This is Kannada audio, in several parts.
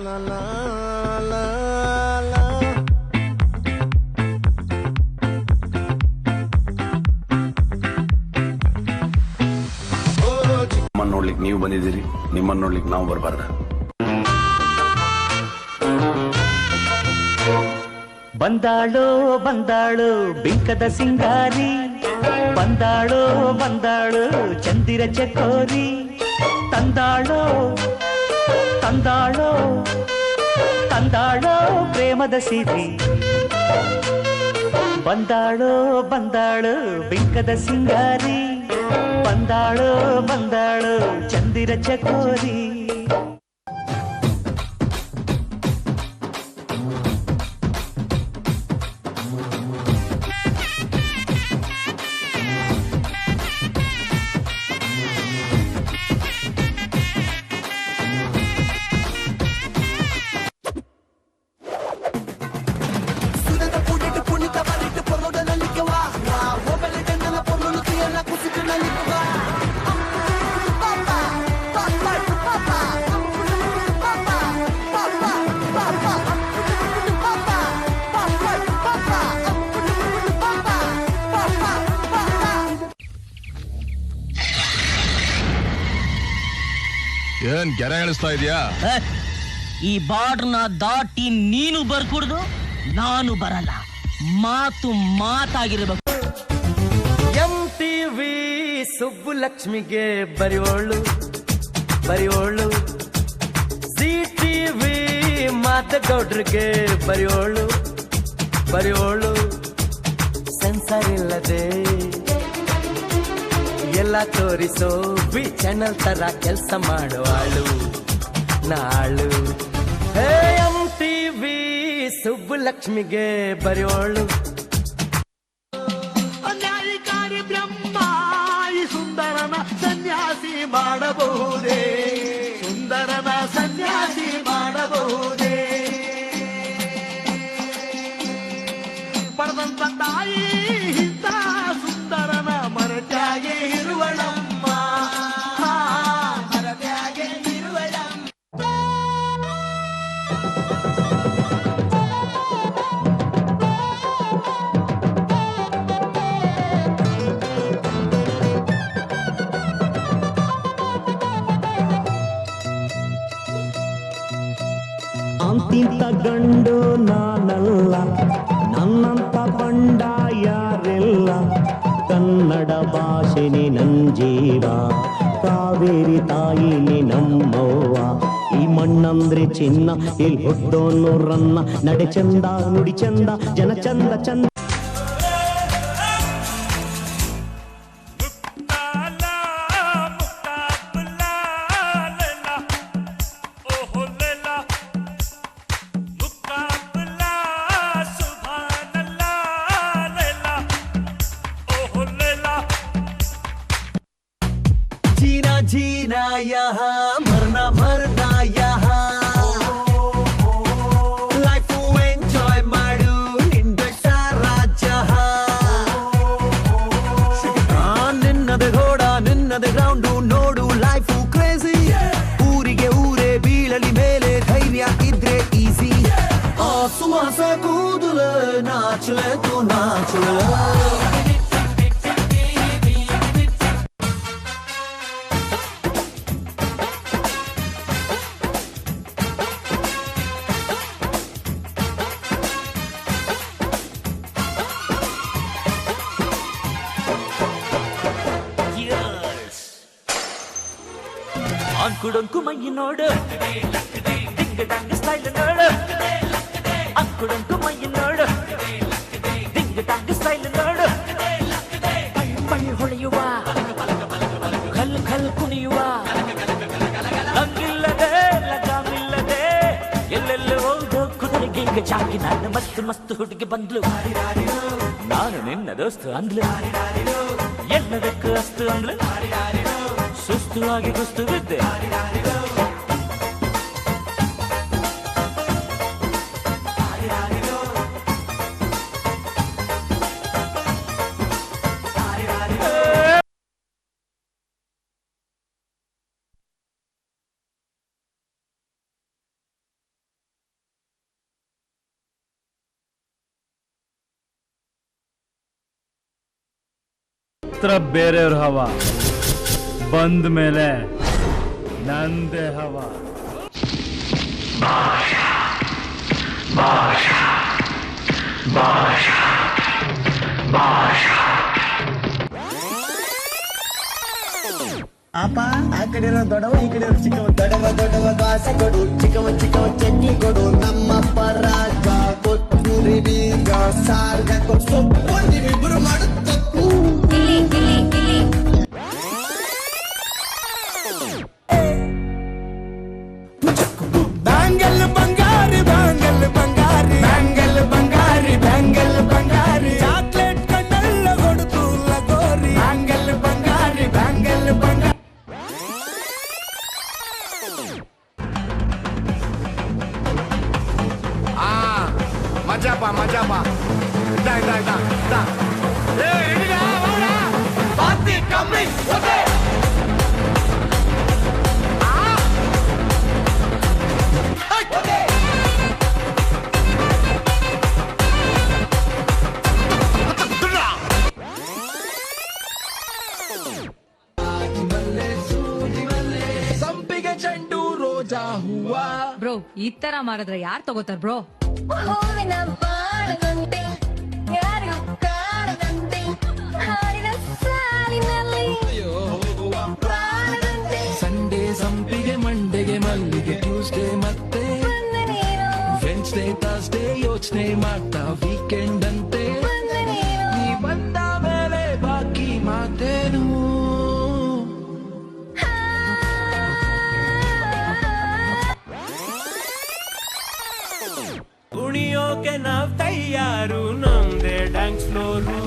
la la la la. ನಿಮ್ಮನ್ನು ನೋಡ್ಲಿಕ್ಕೆ ನೀವು ಬಂದಿದ್ದೀರಿ, ನಿಮ್ಮನ್ನು ನೋಡ್ಲಿಕ್ಕೆ ನಾವು ಬರಬಾರ್ದ? ಬಂದಾಳೋ ಬಂದಾಳು ಬಿಂಕದ ಸಿಂಗಾರಿ, ಬಂದಾಳೋ ಬಂದಾಳು ಚಂದಿರ ಚಕೋರಿ, ತಂದಾಳೋ ತಂದಾಳೋ ತಂದಾಳೋ ಪ್ರೇಮದ ಸಿರಿ. ಬಂದಾಳೋ ಬಂದಾಳು ಬಿಂಕದ ಸಿಂಗಾರಿ, ಬಂದಾಳೋ ಬಂದಾಳು ಚಂದಿರ ಚಕೋರಿ. ಏನ್ ಗೆರೆ ಎಳಿಸ್ತಾ ಇದೀಯಾ? ಈ ಬಾರ್ಡ್ರನ್ನ ದಾಟಿ ನೀನು ಬರ್ಕೂಡ್ದು, ನಾನು ಬರಲ್ಲ. ಮಾತು ಮಾತಾಗಿರ್ಬೇಕು. MTV ಸುಬ್ಬುಲಕ್ಷ್ಮಿಗೆ ಬರಿಯೋಳು ಬರಿಯೋಳು, ZTV ಮಾತಗೌಡ್ರಿಗೆ ಬರಿಯೋಳು ಬರಿಯೋಳು, ಸೆನ್ಸರ್ ಇಲ್ಲದೆ ಎಲ್ಲ ತೋರಿಸೋ ಬಿ ಚಾನಲ್ ತರ ಕೆಲಸ ಮಾಡುವಾಳು ನಾಳು. MTV ಸುಬ್ಬುಲಕ್ಷ್ಮಿಗೆ ಬರೆಯೋಳು. ನ್ಯಾಯಕಾರಿ ಬ್ರಹ್ಮ ಈ ಸುಂದರನ ಸನ್ಯಾಸಿ ಮಾಡಬಹುದೇ, ಸುಂದರನ ಸನ್ಯಾಸಿ ಮಾಡಬಹುದೇ. ಪಡೆದಂತ ತಾಯಿ ಇಂಥ ಸುಂದರನ ಮರತ್ಯಾಗೆ ಇರುವಳಮ್ಮ, ಮರತ್ಯಾಗೆ ಇರುವಳಮ್ಮ. ಅಂತಿಂತ ಗಂಡು ನಾನಲ್ಲ, ನನ್ನಂತ ಬಂಡ ಯಾರೆಲ್ಲ. ಕನ್ನಡ ಭಾಷೆನಿ ನನ್ ಜೀವ, ಕಾವೇರಿ ತಾಯಿನಿ ನಮ್ಮವ್ವ. ಈ ಮಣ್ಣಂದ್ರೆ ಚಿನ್ನ, ಇಲ್ಲಿ ಹುಟ್ಟೋನು ರನ್ನ. ನಡೆ ಚಂದ ನುಡಿ ಚಂದ, ಜನ ಚಂದ ಚಂದ. जीना जीना यहाँ, मरना मरना यहाँ. Life enjoy ಮಾಡು ನಿಂದ ಸಾರಾ ಜಹಾನ್. ನಿನ್ನದೆ ಘೋಡ ನಿನ್ನದೆ ಗ್ರೌಂಡು ನೋಡು, ಲೈಫು ಕ್ರೇಜಿ. ಊರಿಗೆ ಊರೇ ಬೀಳಲಿ ಮೇಲೆ, ಧೈರ್ಯ ಇದ್ರೆ ಈಸಿ. ಸುವಾಸ ಕೂದಲ ನಾಚಲೆ ತು ನಾಚಲೆ. ಅಂಕುಡೊಂಕು ಮೈ ನೋಡು, ದಿಂಗ ಡಂಗ ಸ್ಟೈಲ್ ನೋಡು. ಅಂಕುಡೊಂಕು ಮೈ ನೋಡು, ದಿಂಗ ಡಂಗ ಸ್ಟೈಲ್ ನೋಡು. ಬಳ್ಳಿ ಹೊಳೆಯುವ, ಕಲ್ ಕಲ್ ಕುಣಿಯುವ, ಲಂಗಿಲ್ಲದೆ ಲಗಾಮಿಲ್ಲದೆ ಎಲ್ಲೆಲ್ಲ ಹೋಗೋ ಕುದುರೆಗೆ ಹಿಂಗ ಚಾಕಿ. ನನ್ನ ಮಸ್ತ್ ಮಸ್ತ್ ಹುಡುಗಿ ಬಂದ್ಲು, ನಾನು ನಿನ್ನ ದೋಸ್ತು ಅಂದ್ಲು. ಎಲ್ಲದಕ್ಕೂ ಅಸ್ತು ಅಂದ್ಲು, ಸುಸ್ತು ಆಗಿ ಕುಸ್ತು ಬಿದ್ದೆ. ಮಾತ್ರ ಬೇರೆಯವ್ರ ಹವ, ಬಂದ ಮೇಲೆ ನಂದೇ ಹವ. ಅಪ್ಪ ಆ ಕಡೆ ಇರೋ ದೊಡ್ಡವ ಈ ಕಡೆ ಇರೋ ಚಿಕ್ಕವ, ದೊಡ್ಡವ ದೊಡ್ಡವ ದೋಸೆ ಕೊಡು, ಚಿಕ್ಕವ ಚಿಕ್ಕವ ಚಟ್ನಿ ಕೊಡು, ನಮ್ಮಪ್ಪ ರಾಜ ಕೊತ್ತೂರಿ ಬೀಗ ಸಾರ್ಗ ಕೊಟ್ಟು ಸೊಪ್ಪು ನೀವಿಬ್ರು ಮಾಡುತ್ತ ಬ್ಯಾಂಗಲ್ ಬಂಗಾರಿ ಬ್ಯಾಂಗಲ್ ಬಂಗಾರಿ ಬ್ಯಾಂಗಲ್ ಬಂಗಾರಿ ಬ್ಯಾಂಗಲ್ ಬಂಗಾರಿ ಚಾಕ್ಲೇಟ್ ಕಣ್ಣೆಲ್ಲ ಕೊಡುತ್ತು ಲಗೋರಿ ಬ್ಯಾಂಗಲ್ ಬಂಗಾರಿ ಬ್ಯಾಂಗಲ್ ಬಂಗಾರಿ. ಮಜಾಪ ಮಜಾಪ ಇದ ಇದ ಇದ ಇದ ಏ ಹಿಡಿದ ಅವರ ಬಾತಿ ಕಮ್ಮಿ ಓಕೆ ಸಂಪಿಗೆ ಚೆಂಡು ರೋಜಾ ಹೂವ. ಬ್ರೋ ಈ ತರ ಮಾಡಿದ್ರೆ ಯಾರು ತಗೋತಾರ ಬ್ರೋ? ಹೂವಿನ ಬಾಳದಂತೆ ಯಾರಿಗೂ ಕಾಣದಂತೆ ಹಾಡಿನ ಸಾಲಿನಲ್ಲಿ ಬಾಳದಂತೆ ಸಂಡೇ ಸಂಪಿಗೆ ಮಂಡೆಗೆ ಮಲ್ಲಿಗೆ ಟ್ಯೂಸ್ಡೇ ಮತ್ತೆ ಬಂದ ನೀನು ವೆನ್ಸ್ಡೇ ಥರ್ಸ್ಡೇ ಯೋಚನೆ ಮಾಡ್ತಾ ವೀಕೆಂಡ್ ಅಂತೆ ಬಂದ ನೀನು ನೀ ಬಂದ ಮೇಲೆ ಬಾಕಿ ಮಾತೇನು. ಕುಣಿಯೋಕೆ ನಾವ್ ತಯಾರು, ನಮ್ದೇ ಡ್ಯಾನ್ಸ್ ಫ್ಲೋರು.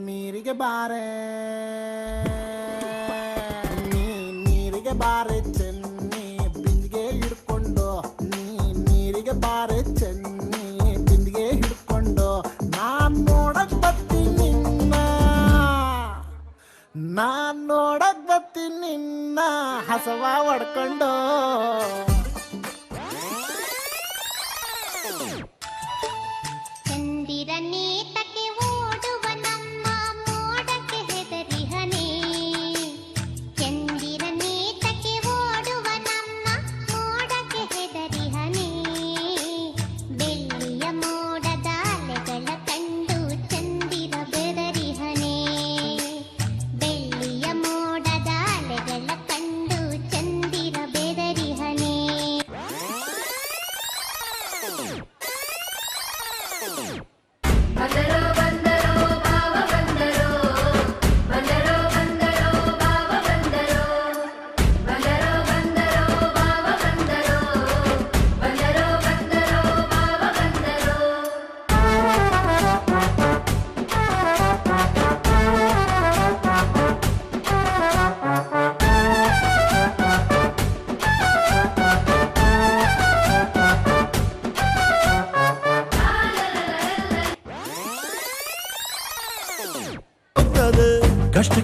ನೀರಿಗೆ ಬಾರೆ ನೀರಿಗೆ ಬಾರೆ ಚೆನ್ನಿ ಬಿಂದಿಗೆ ಹಿಡ್ಕೊಂಡು ನೀರಿಗೆ ಬಾರೆ ಚೆನ್ನಿ ಬಿಂದಿಗೆ ಹಿಡ್ಕೊಂಡು ನಾನ್ ನೋಡಕ್ ಬರ್ತೀನಿ ನಿನ್ನ ಹಸವ ಹೊಡ್ಕೊಂಡು. ಚಂದಿರನೇ ತಕ್ಕೆ ಓಡುವ ನಮ್ಮ ಮೋಡಕ್ಕೆ ಹೆದರಿಹನೇ, ಚಂದಿರನೇ ತಕ್ಕೆ ಓಡುವ ನಮ್ಮ ಮೋಡಕ್ಕೆ ಹೆದರಿಹನೇ, ಬೆಳ್ಳಿಯ ಮೋಡದ ಅಲೆಗಳ ಕಂಡು ಚಂದಿರ ಬೆದರಿಹನೇ, ಬೆಳ್ಳಿಯ ಮೋಡದ ಅಲೆಗಳ ಕಂಡು ಚಂದಿರ ಬೆದರಿಹನೇ.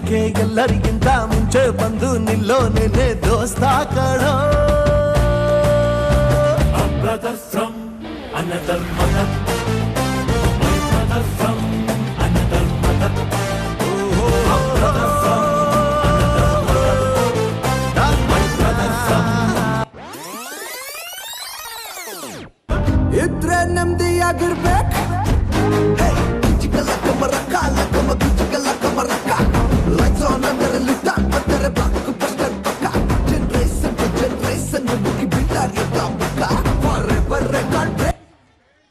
ಗೆಲ್ಲೋಕೆ ಎಲ್ಲರಿಗಿಂತ ಮುಂಚೆ ಬಂದು ನಿಲ್ಲೋ ನೆನೆ ದೋಸ್ತ ಕಣೋ. Brother from another mother. My brother from another mother. Brother from another mother. My brother from. ಇದ್ರೆ ನೆಮ್ಮದಿಯಾಗಿರ್ಬೇಕು